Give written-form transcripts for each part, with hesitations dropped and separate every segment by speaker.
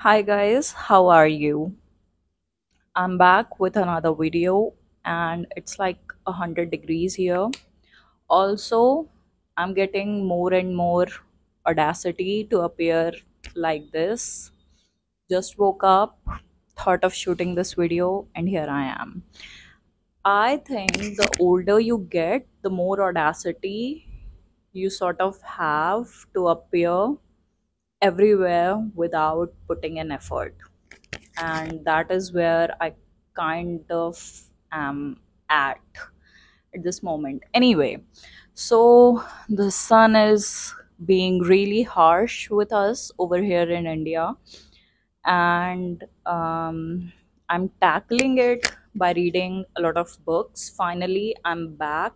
Speaker 1: Hi guys, how are you? I'm back with another video and it's like 100 degrees here. Also, I'm getting more and more audacity to appear like this. Just woke up, thought of shooting this video, and here I am. I think the older you get, the more audacity you sort of have to appear everywhere without putting an effort. And that is where I kind of am at this moment. Anyway, so the sun is being really harsh with us over here in India, and I'm tackling it by reading a lot of books. Finally, I'm back.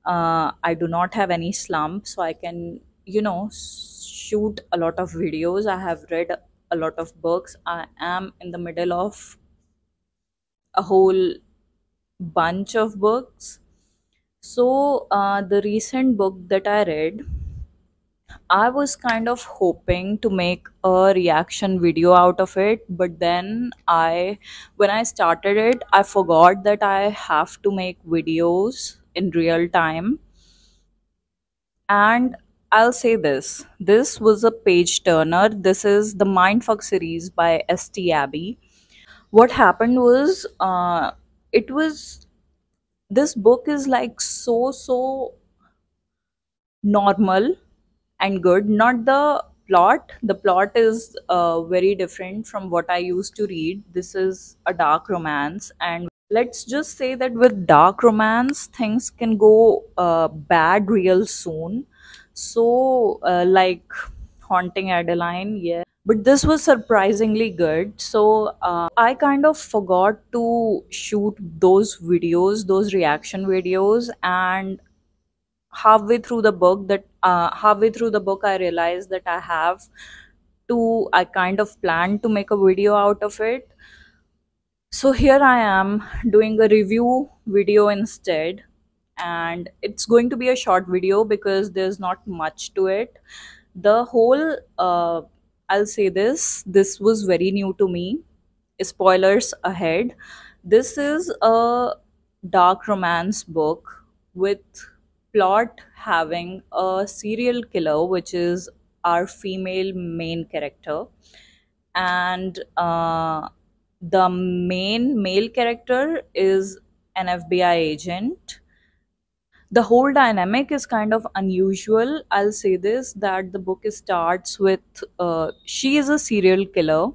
Speaker 1: I do not have any slump, so I can, shoot a lot of videos. I have read a lot of books. I am in the middle of a whole bunch of books. So, the recent book that I read, I was kind of hoping to make a reaction video out of it, but then when I started it, I forgot that I have to make videos in real time. And I'll say this was a page turner. This is the Mindfuck series by St. Abbey. What happened was, it was this book is like so normal and good. Not the plot. The plot is very different from what I used to read. This is a dark romance, and let's just say that with dark romance, things can go bad real soon. So, like Haunting Adeline, yeah. But this was surprisingly good. So, I kind of forgot to shoot those videos, those reaction videos, and halfway through the book I realized that I kind of planned to make a video out of it. So here I am doing a review video instead, and it's going to be a short video because there's not much to it. The whole I'll say this was very new to me. Spoilers ahead. This is a dark romance book with plot having a serial killer, which is our female main character, and the main male character is an FBI agent. The whole dynamic is kind of unusual. I'll say this, that the book starts with she is a serial killer,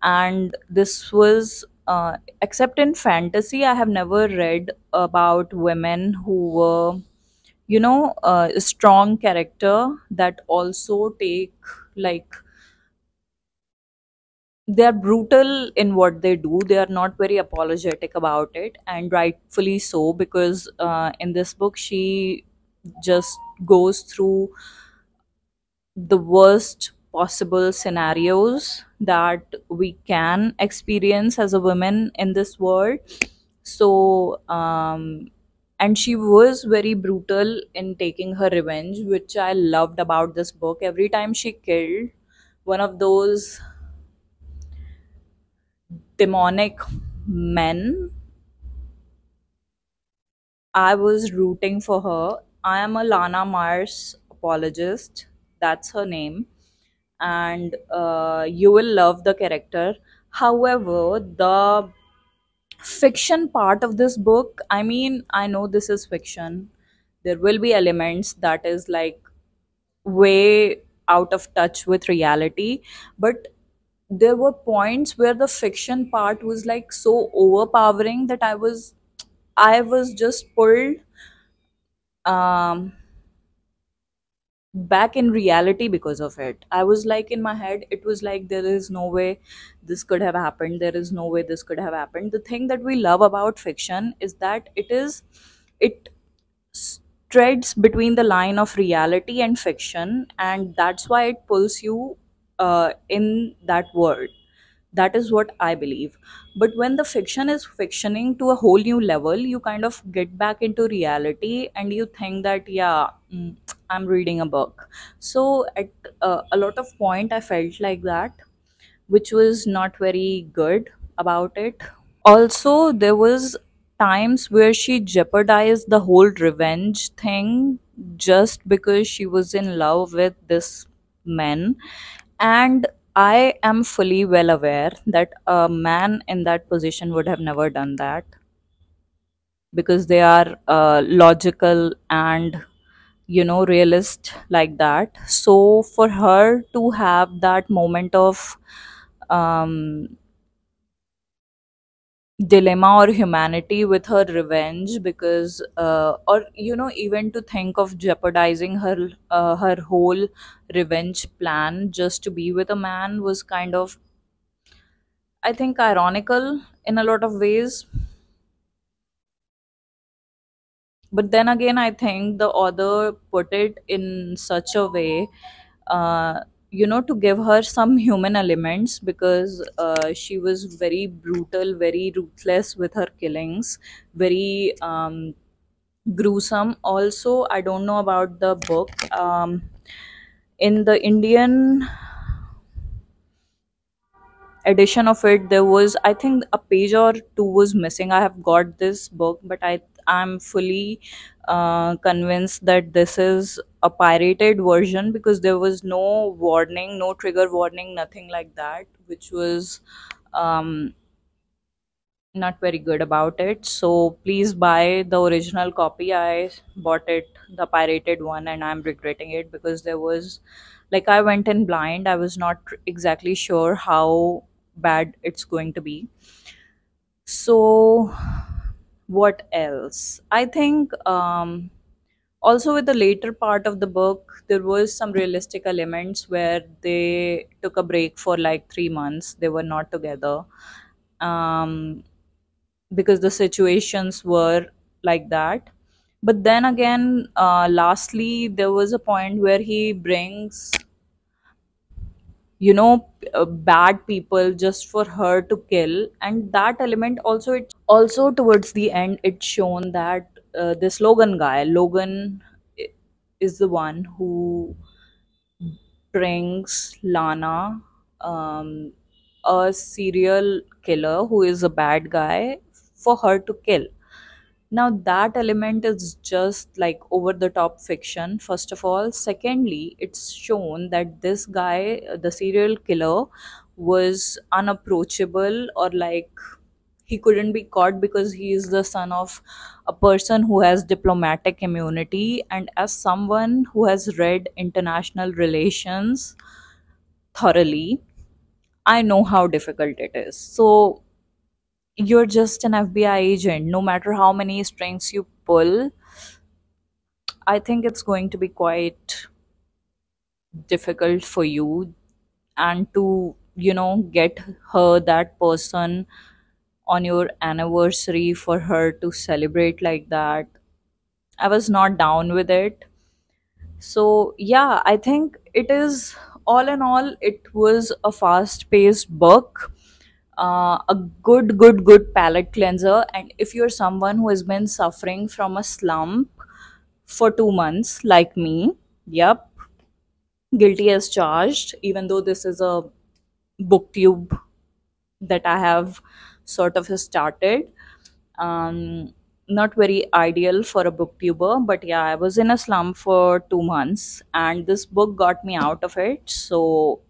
Speaker 1: and this was except in fantasy, I have never read about women who were, a strong character that also take, like, they are brutal in what they do. They are not very apologetic about it, and rightfully so, because in this book she just goes through the worst possible scenarios that we can experience as a woman in this world. So, and she was very brutal in taking her revenge, which I loved about this book. Every time she killed one of those demonic men, I was rooting for her. I am a Lana Mars apologist. That's her name. And you will love the character. However, the fiction part of this book, I mean, I know this is fiction. There will be elements that is like way out of touch with reality, but there were points where the fiction part was like so overpowering that I was just pulled um back in reality because of it. I was like, in my head it was like, there is no way this could have happened, there is no way this could have happened. The thing that we love about fiction is that it treads between the line of reality and fiction, and that's why it pulls you in that world. That is what I believe. But when the fiction is fictioning to a whole new level, you kind of get back into reality and you think that, yeah, I'm reading a book. So at a lot of point I felt like that. which was not very good about it. Also, there was times where she jeopardized the whole revenge thing just because she was in love with this man. And I am fully well aware that a man in that position would have never done that, because they are logical and realist like that. So for her to have that moment of um dilemma or humanity with her revenge, because or even to think of jeopardizing her whole revenge plan just to be with a man, was kind of, I think, ironical in a lot of ways. But then again, I think the author put it in such a way, uh, to give her some human elements, because she was very brutal, very ruthless with her killings, very gruesome. Also, I don't know about the book. In the Indian edition of it, there was, I think, a page or two was missing. I have got this book, but I'm fully convinced that this is a pirated version, because there was no warning, no trigger warning, nothing like that, which was um, not very good about it. So please buy the original copy. I bought it, the pirated one, and I'm regretting it, because there was, like, I went in blind. I was not exactly sure how bad it's going to be. So what else? I think also with the later part of the book, there was some realistic elements where they took a break for like 3 months. They were not together. Um, because the situations were like that. But then again, lastly, there was a point where he brings, bad people just for her to kill. And that element also, it also towards the end, it's shown that this Logan is the one who brings Lana, um, a serial killer who is a bad guy, for her to kill. Now, that element is just like over the top fiction, first of all. Secondly, it's shown that this guy, the serial killer, was unapproachable, or like he couldn't be caught because he is the son of a person who has diplomatic immunity. And as someone who has read international relations thoroughly, I know how difficult it is. So, you're just an FBI agent. No matter how many strings you pull, I think it's going to be quite difficult for you. And to, get her, that person, on your anniversary, for her to celebrate like that, I was not down with it. So, yeah, I think it is, all in all, it was a fast paced book, a good palate cleanser. And if you're someone who has been suffering from a slump for 2 months, like me, yep, guilty as charged, even though this is a booktube that I have sort of started. Um, Not very ideal for a booktuber, but yeah, I was in a slump for 2 months, and this book got me out of it. So,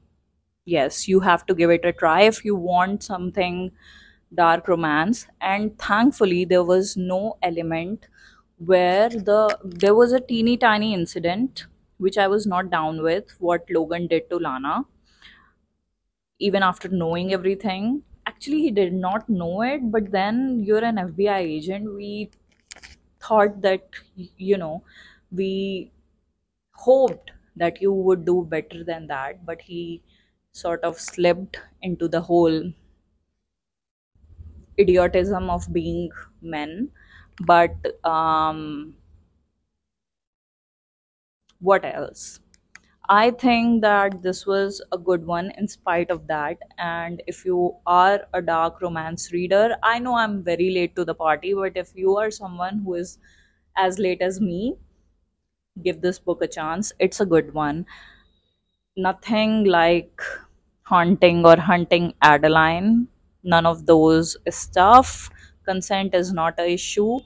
Speaker 1: yes, you have to give it a try if you want something dark romance. And thankfully, there was no element where there was a teeny tiny incident which I was not down with, what Logan did to Lana, even after knowing everything. Actually, he did not know it, but then you're an FBI agent. We thought that, you know, we hoped that you would do better than that, but he sort of slipped into the whole idiotism of being men. But what else? I think that this was a good one in spite of that. And if you are a dark romance reader, I know I'm very late to the party, but if you are someone who is as late as me, give this book a chance. It's a good one. Nothing like haunting or hunting Adeline. None of those stuff. Consent is not a issue,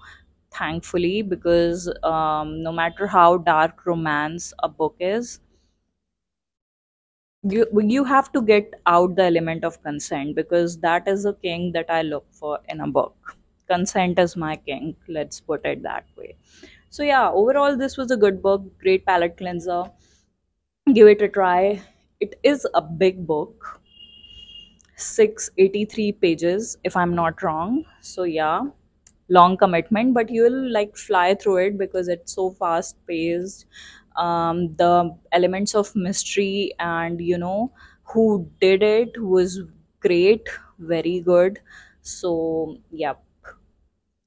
Speaker 1: thankfully, because no matter how dark romance a book is, you have to get out the element of consent, because that is a king that I look for in a book. Consent is my king. Let's put it that way. So yeah, overall this was a good book, great palate cleanser. Give it a try. It is a big book, 683 pages if I'm not wrong. So yeah, long commitment, but you'll like fly through it because it's so fast paced. The elements of mystery and who did it was great, very good. So yeah,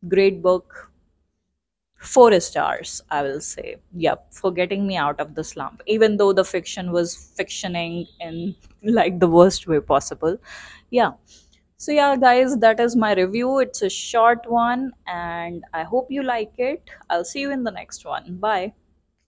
Speaker 1: great book. 4 stars, I will say. Yep, for getting me out of the slump. Even though the fiction was fictioning in like the worst way possible. Yeah. So yeah, guys, that is my review. It's a short one, and I hope you like it. I'll see you in the next one. Bye.